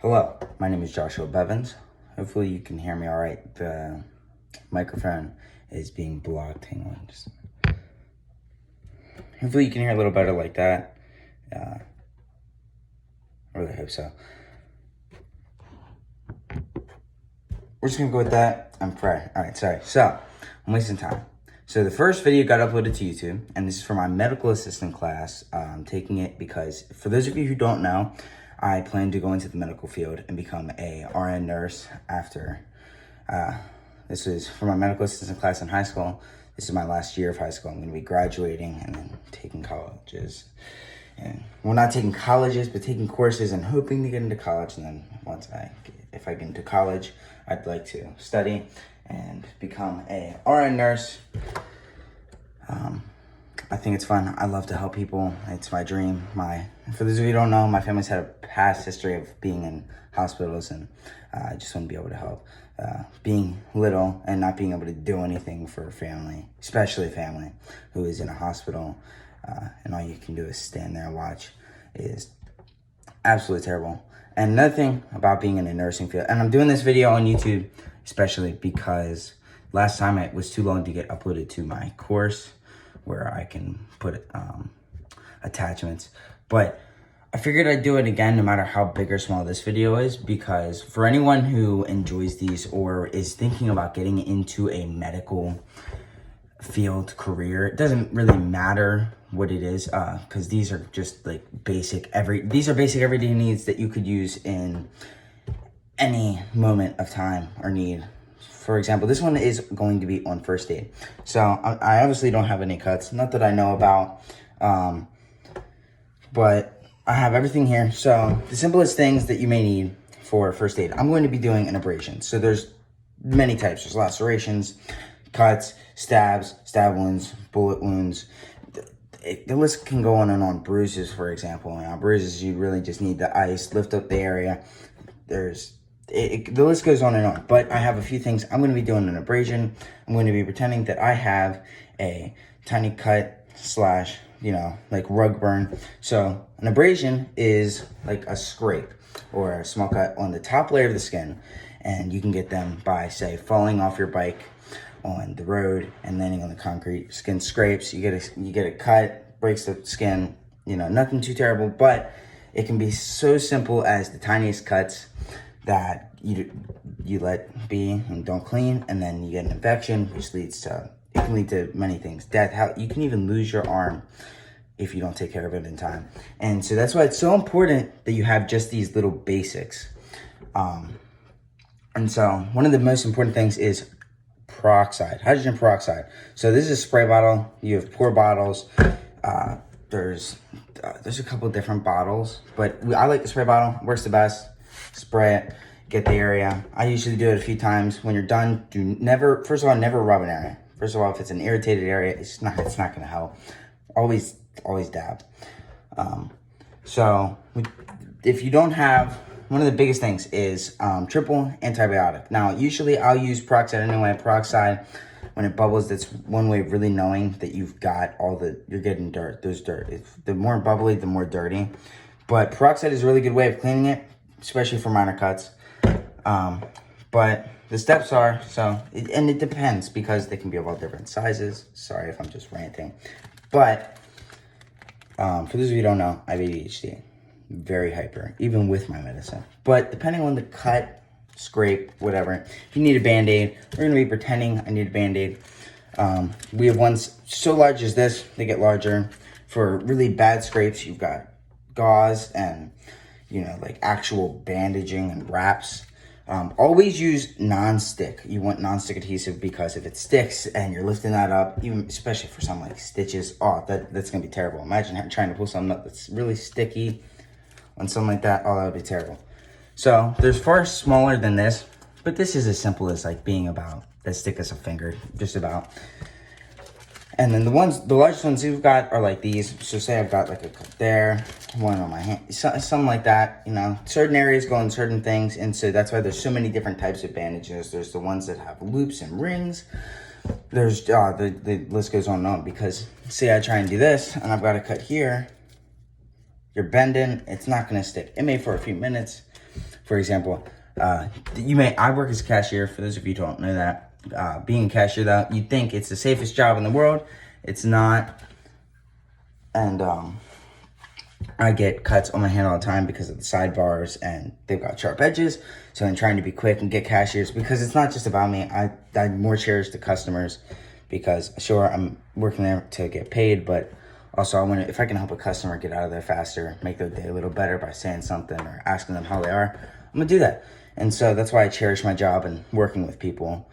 Hello, my name is Joshua Bevins. Hopefully you can hear me all right. The microphone is being blocked. Hang on, just hopefully you can hear a little better like that. I really hope so. We're just gonna go with that. I'm pray. All right, sorry. So I'm wasting time. So the first video got uploaded to YouTube, and this is for my medical assistant class. I'm taking it because, for those of you who don't know, I plan to go into the medical field and become a RN nurse after. This is for my medical assistant class in high school. This is my last year of high school. I'm going to be graduating and then taking colleges. And well, not taking colleges, but taking courses and hoping to get into college. And then if I get into college, I'd like to study and become a RN nurse. I think it's fun. I love to help people. It's my dream. For those of you who don't know, my family's had a past history of being in hospitals, and I just want to be able to help. Being little and not being able to do anything for family, especially family who is in a hospital, and all you can do is stand there and watch, is absolutely terrible. And another thing about being in the nursing field, and I'm doing this video on YouTube especially because last time it was too long to get uploaded to my course where I can put attachments, but I figured I'd do it again no matter how big or small this video is, because for anyone who enjoys these or is thinking about getting into a medical field career, it doesn't really matter what it is, because these are just like basic everyday needs that you could use in any moment of time or need. For example, this one is going to be on first aid. So I obviously don't have any cuts, not that I know about, but I have everything here. So the simplest things that you may need for first aid, I'm going to be doing an abrasion. So there's many types. There's lacerations, cuts, stab wounds, bullet wounds. The list can go on and on. Bruises, for example. Now, bruises, you really just need the ice, lift up the area. The list goes on and on, but I have a few things. I'm going to be doing an abrasion. I'm going to be pretending that I have a tiny cut / like rug burn. So an abrasion is like a scrape or a small cut on the top layer of the skin, and you can get them by, say, falling off your bike on the road and landing on the concrete. Skin scrapes, you get a cut, breaks the skin, nothing too terrible, but it can be so simple as the tiniest cuts that you let be and don't clean, and then you get an infection, which can lead to many things. Death. You can even lose your arm if you don't take care of it in time. And so that's why it's so important that you have just these little basics. And so one of the most important things is peroxide, hydrogen peroxide. So this is a spray bottle. You have pour bottles. There's a couple different bottles, but I like the spray bottle. Works the best. Spray it, get the area. I usually do it a few times. When you're done, first of all, never rub an area. First of all, if it's an irritated area, it's not going to help. Always dab. So if you don't have, one of the biggest things is triple antibiotic. Now, usually I'll use peroxide anyway. Peroxide, when it bubbles, that's one way of really knowing that you've got you're getting dirt. There's dirt. The more bubbly, the more dirty. But peroxide is a really good way of cleaning it, especially for minor cuts. But the steps are, and it depends because they can be of all different sizes. Sorry if I'm just ranting. But for those of you who don't know, I have ADHD. Very hyper, even with my medicine. But depending on the cut, scrape, whatever, if you need a Band-Aid, we're going to be pretending I need a Band-Aid. We have ones so large as this, they get larger. For really bad scrapes, you've got gauze and like actual bandaging and wraps. Always use non-stick. You want non-stick adhesive because if it sticks and you're lifting that up, even especially for something like stitches, that's gonna be terrible. Imagine trying to pull something up that's really sticky on something like that. That would be terrible. So there's far smaller than this, but this is as simple as like being about as thick as a finger, just about. And then the largest ones you've got are like these. So say I've got like a cut there, one on my hand, something like that. Certain areas go in certain things. And so that's why there's so many different types of bandages. There's the ones that have loops and rings. There's, the list goes on and on, because say I try and do this and I've got a cut here, you're bending, it's not gonna stick. It may for a few minutes, For example, I work as a cashier, for those of you who don't know that. Being a cashier, though, you'd think it's the safest job in the world. It's not. And I get cuts on my hand all the time because of the sidebars, and they've got sharp edges. So I'm trying to be quick and get cashiers, because it's not just about me. I more cherish the customers, because sure, I'm working there to get paid, but also I want to, if I can help a customer get out of there faster, make their day a little better by saying something or asking them how they are, I'm gonna do that. And so that's why I cherish my job and working with people,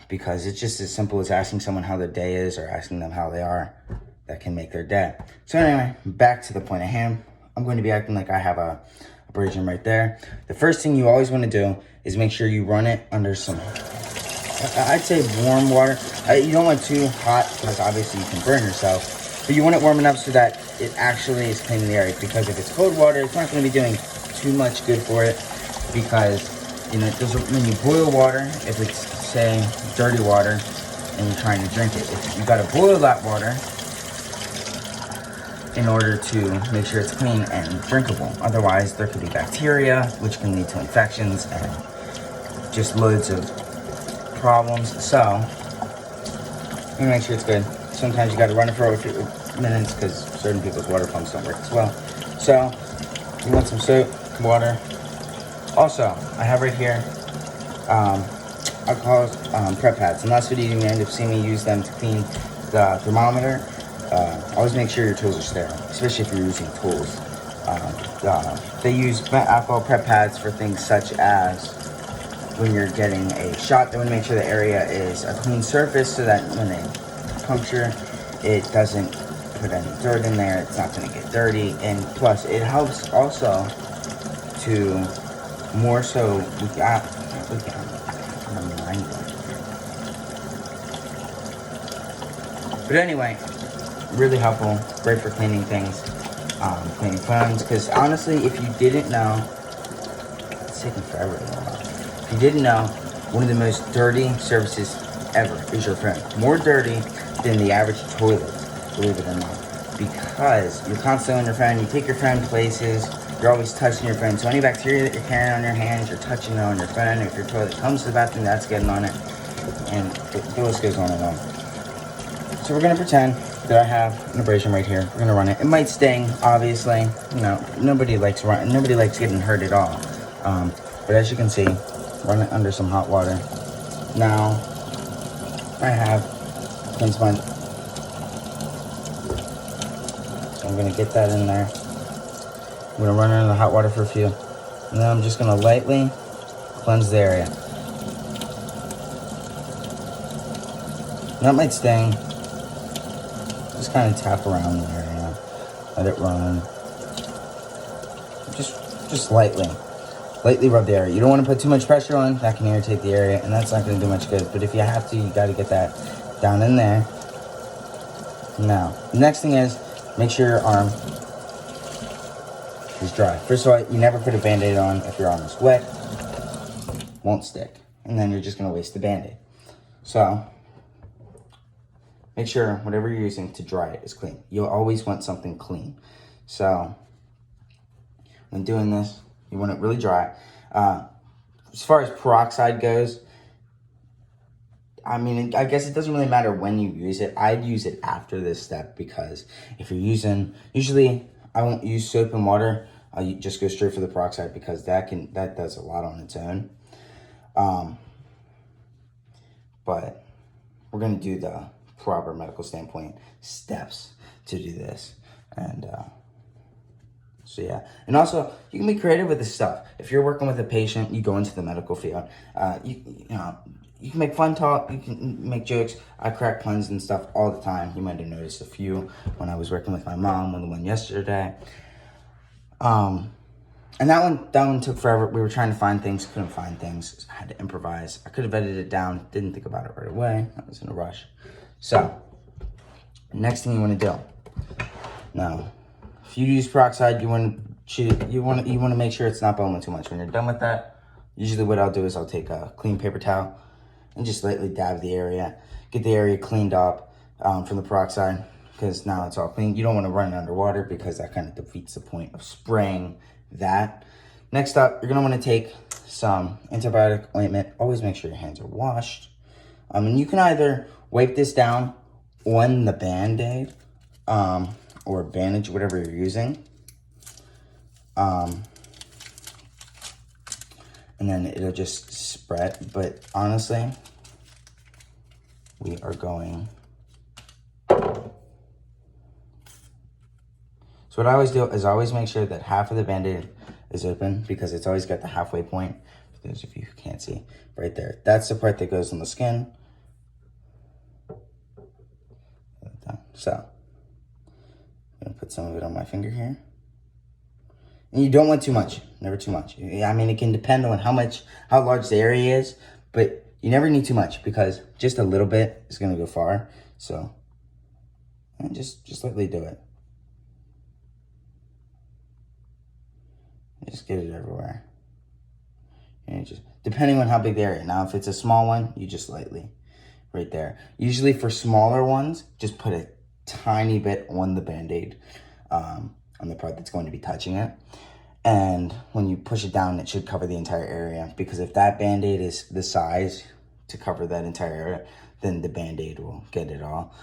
because it's just as simple as asking someone how their day is or asking them how they are. That can make their day. So anyway, back to the point at hand. I'm going to be acting like I have a abrasion right there. The first thing you always want to do is make sure you run it under some, I'd say warm water. You don't want too hot, because obviously you can burn yourself. But you want it warm enough so that it actually is cleaning the area. Because if it's cold water, it's not going to be doing too much good for it. Because, you know, when you boil water, if it's, say, dirty water, and you're trying to drink it, you got to boil that water in order to make sure it's clean and drinkable. Otherwise, there could be bacteria, which can lead to infections and just loads of problems. So, you make sure it's good. Sometimes you got to run it for a few minutes, because certain people's water pumps don't work as well. So, you want some soap, water. Also, I have right here alcohol prep pads. In the last video, you may end up seeing me use them to clean the thermometer. Always make sure your tools are sterile, especially if you're using tools. They use alcohol prep pads for things such as when you're getting a shot. They want to make sure the area is a clean surface, so that when they puncture, it doesn't put any dirt in there. It's not going to get dirty. And plus, it helps also to more so. But anyway, really helpful, great for cleaning things, cleaning phones. Because honestly, if you didn't know, it's taking forever to warm up. If you didn't know, one of the most dirty surfaces ever is your phone. More dirty than the average toilet, believe it or not. Because you're constantly on your phone, you take your phone places, you're always touching your phone. So any bacteria that you're carrying on your hands, you're touching it on your phone. If your toilet comes to the bathroom, that's getting on it. And the list goes on and on. So we're gonna pretend that I have an abrasion right here. We're gonna run it. It might sting, obviously. You know, nobody likes getting hurt at all. But as you can see, run it under some hot water. Now, I have clean sponge. So I'm gonna get that in there. I'm gonna run it in the hot water for a few. And then I'm just gonna lightly cleanse the area. That might sting. Just kind of tap around the area, let it run. Just lightly rub the area. You don't want to put too much pressure on, that can irritate the area, and that's not going to do much good. But if you have to, you got to get that down in there. Now, the next thing is, make sure your arm is dry. First of all, you never put a Band-Aid on if your arm is wet. Won't stick. And then you're just going to waste the Band-Aid. So, make sure whatever you're using to dry it is clean. You'll always want something clean. So, when doing this, you want it really dry. As far as peroxide goes, I mean, I guess it doesn't really matter when you use it. I'd use it after this step, because if you're using, usually I won't use soap and water. I'll just go straight for the peroxide, because that does a lot on its own. But we're gonna do the proper medical standpoint steps to do this. And so yeah, and also you can be creative with this stuff. If you're working with a patient, you go into the medical field. You can make fun talk, you can make jokes. I crack puns and stuff all the time. You might have noticed a few when I was working with my mom, on the one yesterday. And that one took forever. We were trying to find things, couldn't find things. I had to improvise. I could have edited it down, didn't think about it right away. I was in a rush. So, next thing you want to do. Now, if you use peroxide, you want to make sure it's not bubbling too much. When you're done with that, usually what I'll do is I'll take a clean paper towel and just lightly dab the area, get the area cleaned up from the peroxide, because now it's all clean. You don't want to run it underwater, because that kind of defeats the point of spraying that. Next up, you're gonna wanna take some antibiotic ointment. Always make sure your hands are washed. And you can either wipe this down on the Band-Aid or bandage, whatever you're using. And then it'll just spread. But honestly, we are going. So what I always do is always make sure that half of the Band-Aid is open, because it's always got the halfway point. For those of you who can't see, right there. That's the part that goes on the skin. So, I'm gonna put some of it on my finger here. And you don't want too much, never too much. I mean, it can depend on how large the area is, but you never need too much, because just a little bit is gonna go far. So, and just lightly do it. Just get it everywhere. And just, depending on how big the area. Now, if it's a small one, you just lightly, right there. Usually for smaller ones, just put a tiny bit on the Band-Aid, on the part that's going to be touching it. And when you push it down, it should cover the entire area, because if that Band-Aid is the size to cover that entire area, then the Band-Aid will get it all.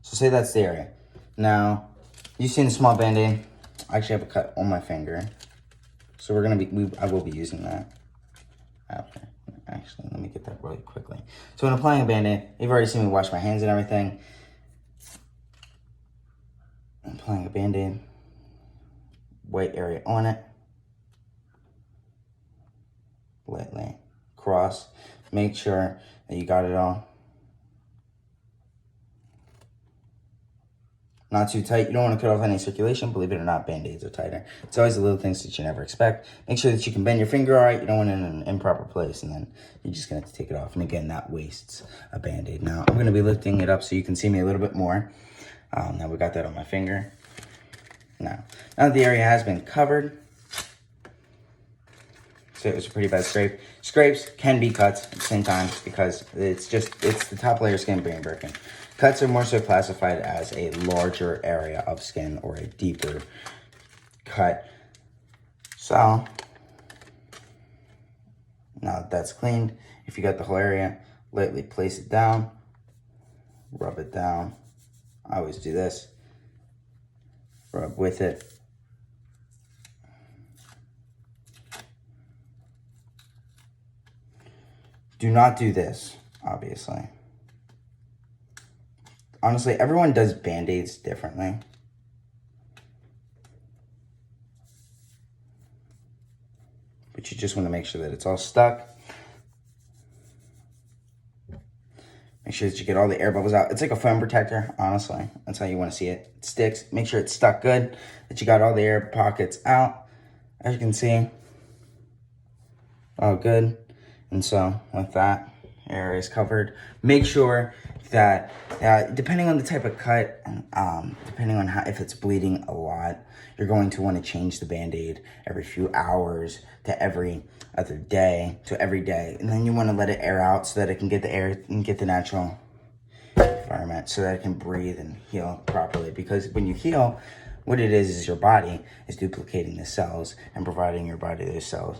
So say that's the area. Now, you've seen a small Band-Aid. I actually have a cut on my finger. So I will be using that after. Actually, let me get that really quickly. So when applying a Band-Aid, you've already seen me wash my hands and everything. I'm applying a Band-Aid, white area on it, lightly cross. Make sure that you got it all. Not too tight. You don't want to cut off any circulation. Believe it or not, Band-Aids are tighter. It's always the little things that you never expect. Make sure that you can bend your finger all right. You don't want it in an improper place, and then you're just going to have to take it off. And again, that wastes a Band-Aid. Now, I'm going to be lifting it up so you can see me a little bit more. Now we got that on my finger. Now that the area has been covered, so it was a pretty bad scrape. Scrapes can be cuts at the same time, because it's the top layer of skin being broken. Cuts are more so classified as a larger area of skin or a deeper cut. So, now that that's cleaned, if you got the whole area, lightly place it down, rub it down. I always do this. Rub with it. Do not do this, obviously. Honestly, everyone does Band-Aids differently. But you just want to make sure that it's all stuck. Make sure that you get all the air bubbles out. It's like a foam protector, honestly. That's how you want to see it. It sticks. Make sure it's stuck good, that you got all the air pockets out. As you can see, all good. And so with that, area is covered. Make sure that depending on the type of cut, depending on if it's bleeding a lot, you're going to want to change the Band-Aid every few hours to every other day to every day. And then you want to let it air out so that it can get the air and get the natural environment, so that it can breathe and heal properly. Because when you heal, what it is your body is duplicating the cells and providing your body those cells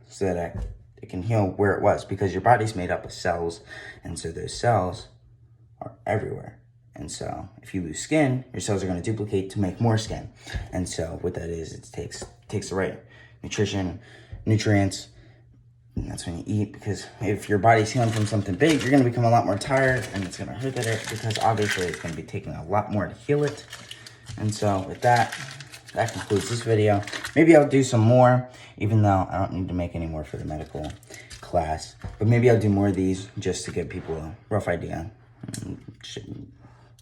so that it can heal where it was, because your body's made up of cells, and so those cells are everywhere. And so if you lose skin, your cells are going to duplicate to make more skin. And so what that is, it takes the right nutrition, nutrients, and that's when you eat. Because if your body's healing from something big, you're going to become a lot more tired, and it's going to hurt that area, because obviously it's going to be taking a lot more to heal it. And so with that concludes this video. Maybe I'll do some more, even though I don't need to make any more for the medical class. But maybe I'll do more of these just to give people a rough idea.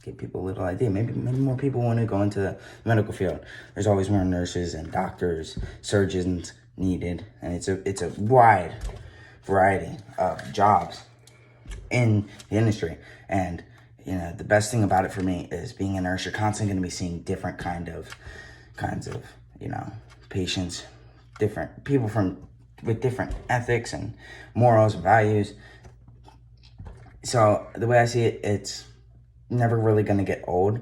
Give people a little idea. Maybe more people want to go into the medical field. There's always more nurses and doctors, surgeons needed. And it's a wide variety of jobs in the industry. And you know, the best thing about it for me is being a nurse, you're constantly going to be seeing different kinds of, you know, patients, different people with different ethics and morals and values. So the way I see it, it's never really going to get old.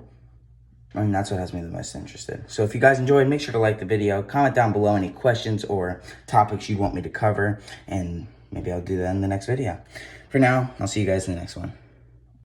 And that's what has me the most interested. So if you guys enjoyed, make sure to like the video, comment down below any questions or topics you want me to cover, and maybe I'll do that in the next video. For now, I'll see you guys in the next one.